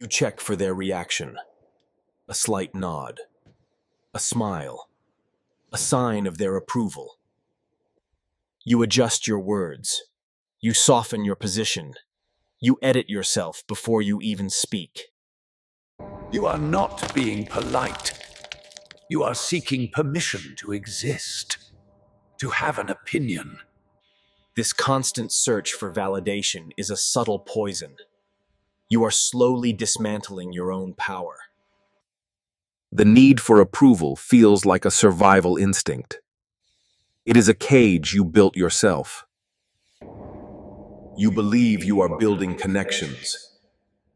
You check for their reaction, a slight nod, a smile, a sign of their approval. You adjust your words, you soften your position, you edit yourself before you even speak. You are not being polite. You are seeking permission to exist, to have an opinion. This constant search for validation is a subtle poison. You are slowly dismantling your own power. The need for approval feels like a survival instinct. It is a cage you built yourself. You believe you are building connections.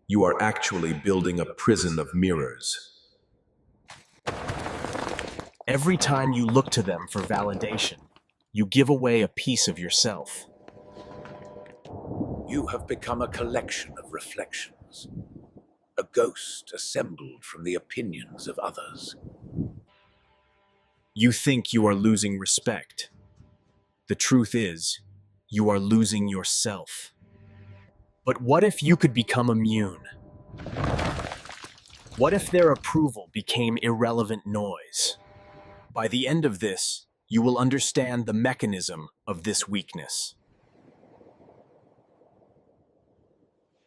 You are actually building a prison of mirrors. Every time you look to them for validation, you give away a piece of yourself. You have become a collection of reflections, a ghost assembled from the opinions of others. You think you are losing respect. The truth is, you are losing yourself. But what if you could become immune? What if their approval became irrelevant noise? By the end of this, you will understand the mechanism of this weakness.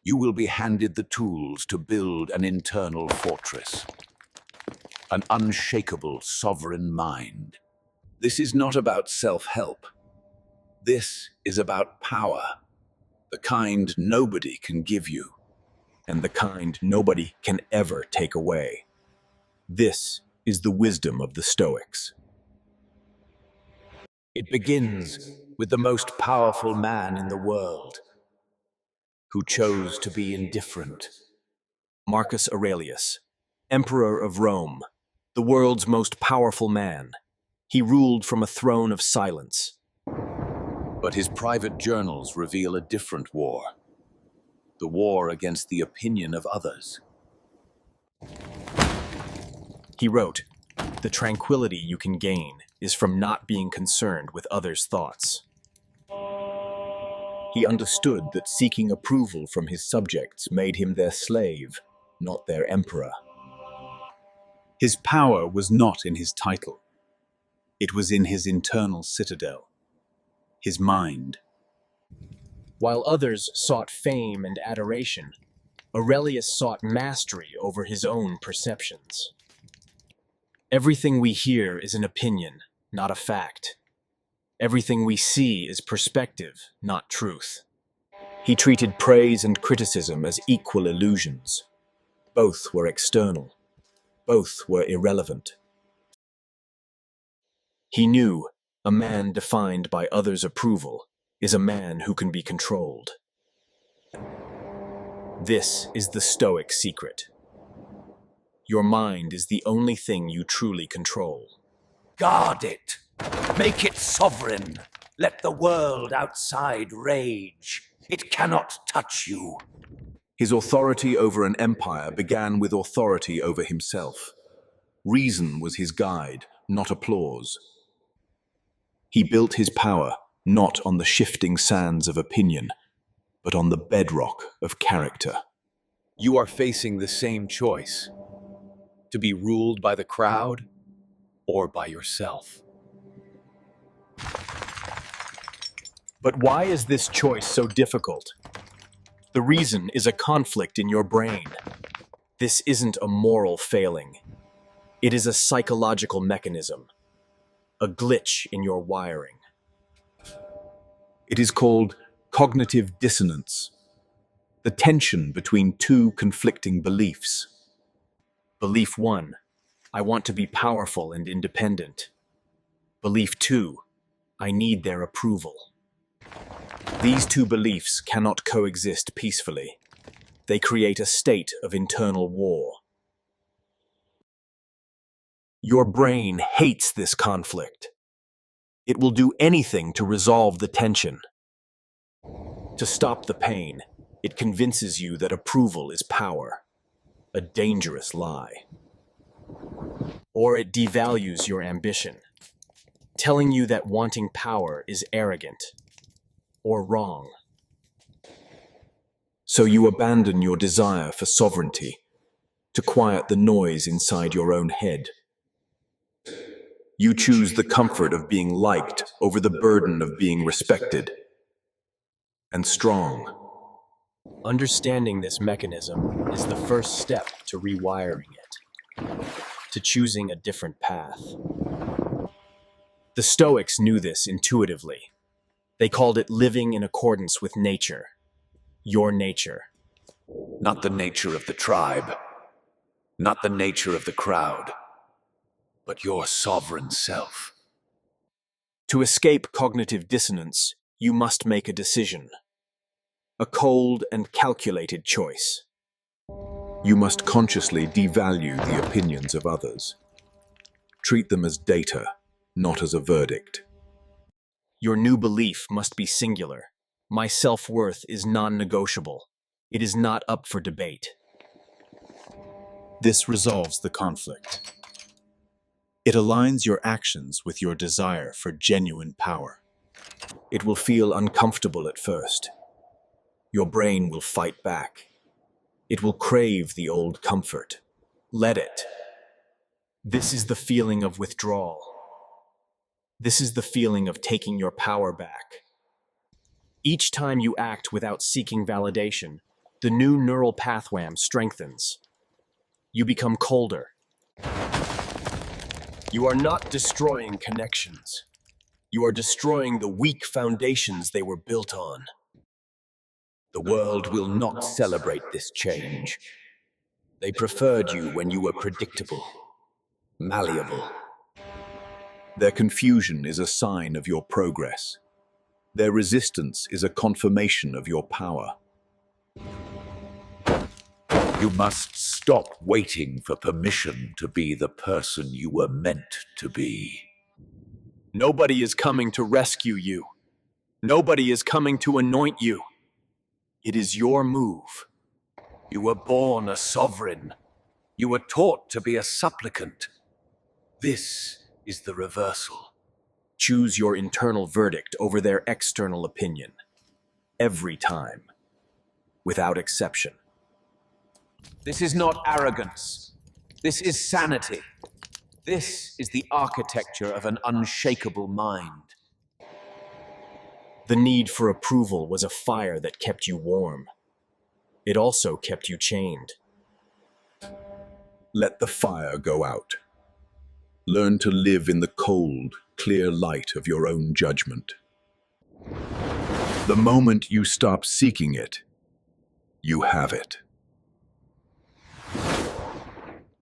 You will be handed the tools to build an internal fortress, an unshakable sovereign mind. This is not about self-help. This is about power, the kind nobody can give you, And the kind nobody can ever take away. This is the wisdom of the Stoics. It begins with the most powerful man in the world, who chose to be indifferent. Marcus Aurelius, Emperor of Rome, the world's most powerful man. He ruled from a throne of silence. But his private journals reveal a different war, the war against the opinion of others. He wrote, "The tranquility you can gain is from not being concerned with others' thoughts." He understood that seeking approval from his subjects made him their slave, not their emperor. His power was not in his title. It was in his internal citadel, his mind. While others sought fame and adoration, Aurelius sought mastery over his own perceptions. Everything we hear is an opinion, not a fact. Everything we see is perspective, not truth. He treated praise and criticism as equal illusions. Both were external. Both were irrelevant. He knew a man defined by others' approval is a man who can be controlled. This is the Stoic secret. Your mind is the only thing you truly control. Guard it. Make it sovereign. Let the world outside rage. It cannot touch you. His authority over an empire began with authority over himself. Reason was his guide, not applause. He built his power not on the shifting sands of opinion, but on the bedrock of character. You are facing the same choice: to be ruled by the crowd or by yourself. But why is this choice so difficult? The reason is a conflict in your brain. This isn't a moral failing. It is a psychological mechanism, a glitch in your wiring. It is called cognitive dissonance, the tension between two conflicting beliefs. Belief 1, I want to be powerful and independent. Belief 2, I need their approval. These two beliefs cannot coexist peacefully. They create a state of internal war. Your brain hates this conflict. It will do anything to resolve the tension. To stop the pain, it convinces you that approval is power, a dangerous lie. Or it devalues your ambition, telling you that wanting power is arrogant or wrong. So you abandon your desire for sovereignty to quiet the noise inside your own head. You choose the comfort of being liked over the burden of being respected and strong. Understanding this mechanism is the first step to rewiring it, to choosing a different path. The Stoics knew this intuitively. They called it living in accordance with nature, your nature. Not the nature of the tribe, not the nature of the crowd, but your sovereign self. To escape cognitive dissonance, you must make a decision. A cold and calculated choice. You must consciously devalue the opinions of others. Treat them as data, not as a verdict. Your new belief must be singular. My self-worth is non-negotiable. It is not up for debate. This resolves the conflict. It aligns your actions with your desire for genuine power. It will feel uncomfortable at first. Your brain will fight back. It will crave the old comfort. Let it. This is the feeling of withdrawal. This is the feeling of taking your power back. Each time you act without seeking validation, the new neural pathway strengthens. You become colder. You are not destroying connections. You are destroying the weak foundations they were built on. The world will not celebrate this change. They preferred you when you were predictable, malleable. Their confusion is a sign of your progress. Their resistance is a confirmation of your power. You must stop waiting for permission to be the person you were meant to be. Nobody is coming to rescue you. Nobody is coming to anoint you. It is your move. You were born a sovereign. You were taught to be a supplicant. This is the reversal. Choose your internal verdict over their external opinion. Every time. Without exception. This is not arrogance. This is sanity. This is the architecture of an unshakable mind. The need for approval was a fire that kept you warm. It also kept you chained. Let the fire go out. Learn to live in the cold, clear light of your own judgment. The moment you stop seeking it, you have it.